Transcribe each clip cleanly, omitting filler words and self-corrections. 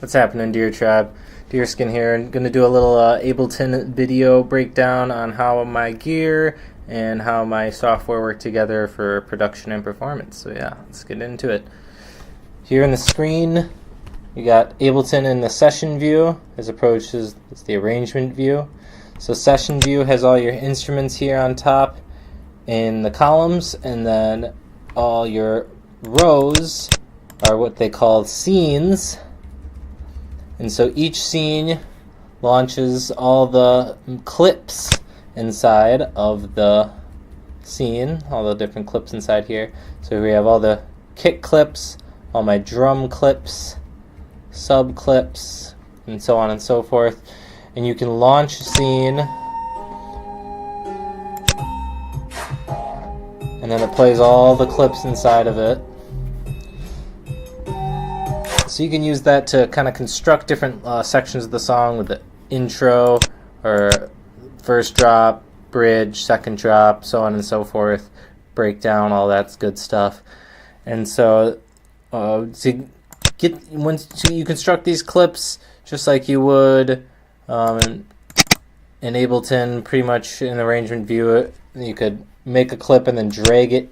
What's happening, Deer Tribe? Deerskin here, and going to do a little Ableton video breakdown on how my gear and how my software work together for production and performance. So yeah, let's get into it. Here on the screen, you got Ableton in the session view as opposed to the arrangement view. So session view has all your instruments here on top in the columns, and then all your rows are what they call scenes. And so each scene launches all the clips inside of the scene, all the different clips inside here. So we have all the kick clips, all my drum clips, sub clips, and so on and so forth. And you can launch a scene, and then it plays all the clips inside of it. So you can use that to kind of construct different sections of the song with the intro or first drop, bridge, second drop, so on and so forth, breakdown, all that good stuff. And so once you construct these clips just like you would in Ableton, pretty much in arrangement view, you could make a clip and then drag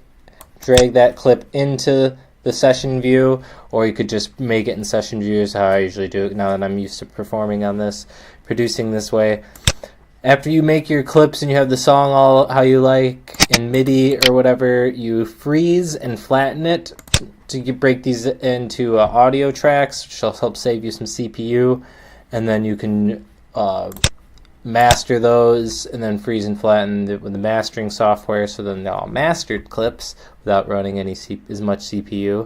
that clip into the session view, or you could just make it in session view, is how I usually do it now that I'm used to performing on this, producing this way. After you make your clips and you have the song all how you like in MIDI or whatever, you freeze and flatten it to break these into audio tracks, which will help save you some CPU, and then you can master those and then freeze and flatten with the mastering software, so then they're all mastered clips without running as much CPU.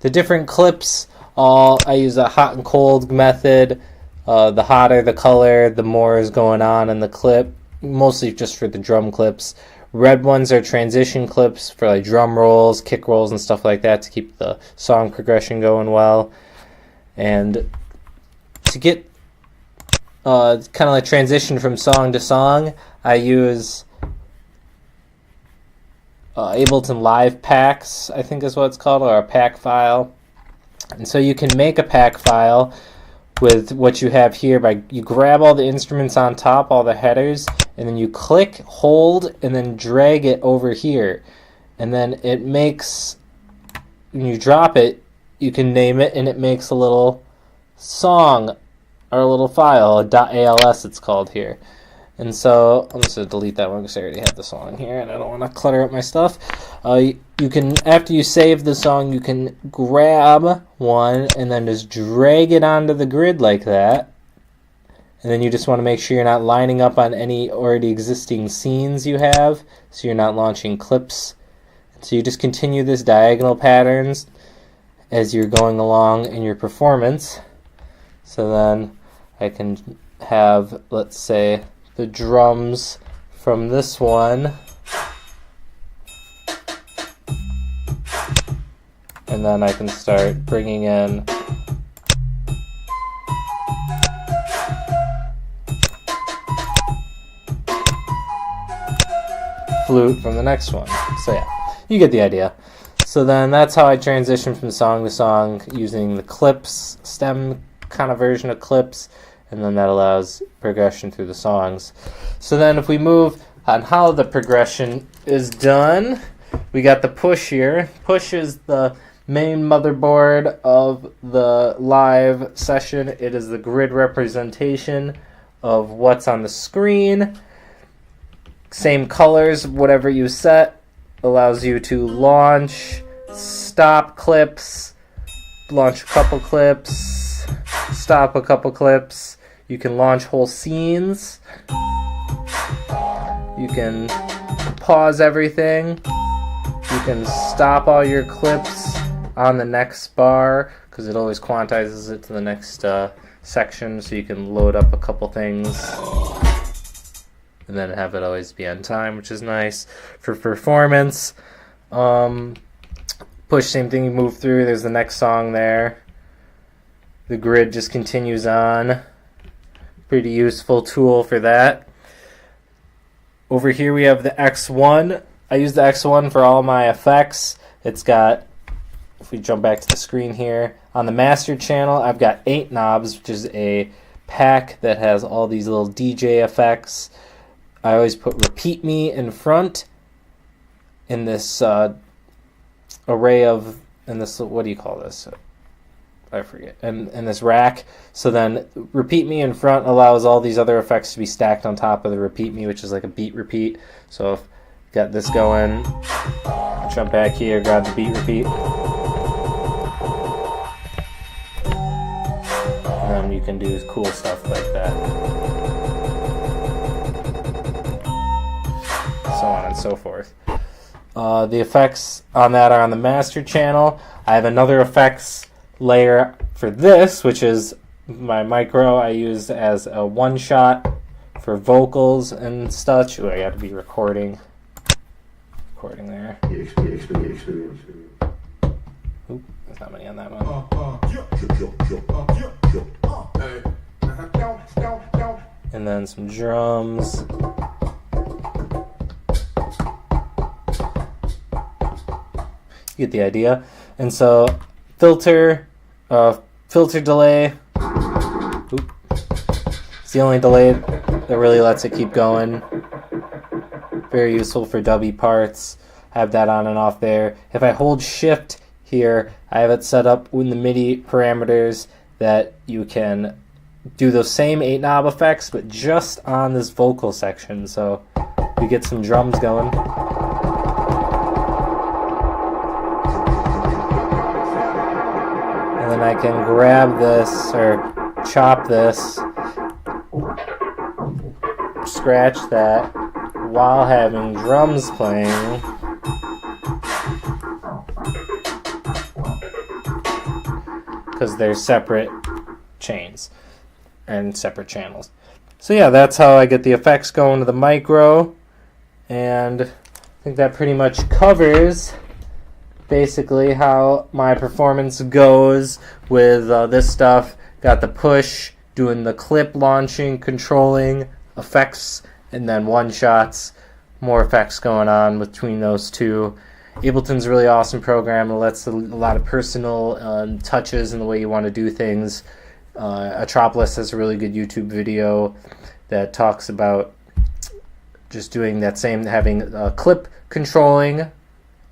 The different clips, I use a hot and cold method. The hotter the color, the more is going on in the clip, mostly just for the drum clips. Red ones are transition clips for like drum rolls, kick rolls, and stuff like that to keep the song progression going well. And to get kind of like transition from song to song, I use Ableton Live Packs, I think is what it's called, or a pack file. And so you can make a pack file with what you have here by you grab all the instruments on top, all the headers, and then you click, hold, and then drag it over here. And then it makes, when you drop it, you can name it, and it makes a little song or a little file, a .als it's called here. And so I'm just going to delete that one because I already have the song here and I don't want to clutter up my stuff. You can, after you save the song, you can grab one and then just drag it onto the grid like that. And then you just want to make sure you're not lining up on any already existing scenes you have, so you're not launching clips. So you just continue this diagonal patterns as you're going along in your performance. So then I can have, let's say, the drums from this one, and then I can start bringing in flute from the next one. So yeah, you get the idea. So then that's how I transition from song to song using the clips, stem kind of version of clips, and then that allows progression through the songs. So then if we move on how the progression is done, we got the push here. Push is the main motherboard of the live session. It is the grid representation of what's on the screen. Same colors, whatever you set, allows you to launch, stop clips, launch a couple clips, stop a couple clips. You can launch whole scenes. You can pause everything. You can stop all your clips on the next bar because it always quantizes it to the next section, so you can load up a couple things and then have it always be on time, which is nice. For performance, push, same thing, you move through, there's the next song there. The grid just continues on. Pretty useful tool for that. Over here we have the X1. I use the X1 for all my effects. It's got if we jump back to the screen here, on the master channel, I've got 8 knobs, which is a pack that has all these little DJ effects. I always put Repeat Me in front in this array of, in this, what do you call this? I forget. And this rack. So then Repeat Me in front allows all these other effects to be stacked on top of the Repeat Me, which is like a beat repeat. So if got this going, jump back here, grab the beat repeat. And then you can do cool stuff like that. So on and so forth. The effects on that are on the master channel. I have another effects layer for this, which is my micro I use as a one-shot for vocals and such. Ooh, I got to be recording there. Oop, there's not many on that one. And then some drums. You get the idea. And so filter delay. Oop. It's the only delay that really lets it keep going. Very useful for dubby parts. I have that on and off there. If I hold shift here, I have it set up in the MIDI parameters that you can do those same 8 knob effects, but just on this vocal section. So we get some drums going. And then I can grab this or chop this, scratch that while having drums playing. Because they're separate chains and separate channels. So yeah, that's how I get the effects going to the micro. And I think that pretty much covers basically how my performance goes with this stuff. Got the push, doing the clip launching, controlling, effects, and then one-shots. More effects going on between those two. Ableton's a really awesome program. It lets a lot of personal touches in the way you want to do things. Atropolis has a really good YouTube video that talks about just doing that same, having clip controlling,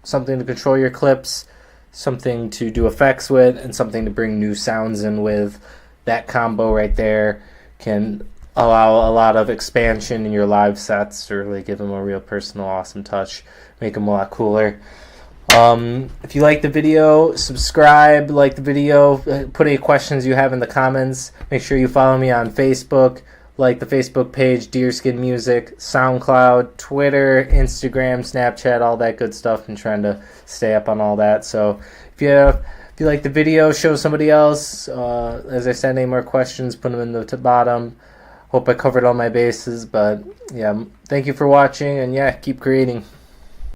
something to control your clips, something to do effects with, and something to bring new sounds in with. That combo right there can allow a lot of expansion in your live sets to really give them a real personal, awesome touch, make them a lot cooler. If you like the video, subscribe, like the video, put any questions you have in the comments. Make sure you follow me on Facebook, like the Facebook page, Deerskin Music, SoundCloud, Twitter, Instagram, Snapchat, all that good stuff. I'm trying to stay up on all that. So if you like the video, show somebody else. As I said, any more questions, put them in the bottom. Hope I covered all my bases, but yeah, thank you for watching, and yeah, keep creating.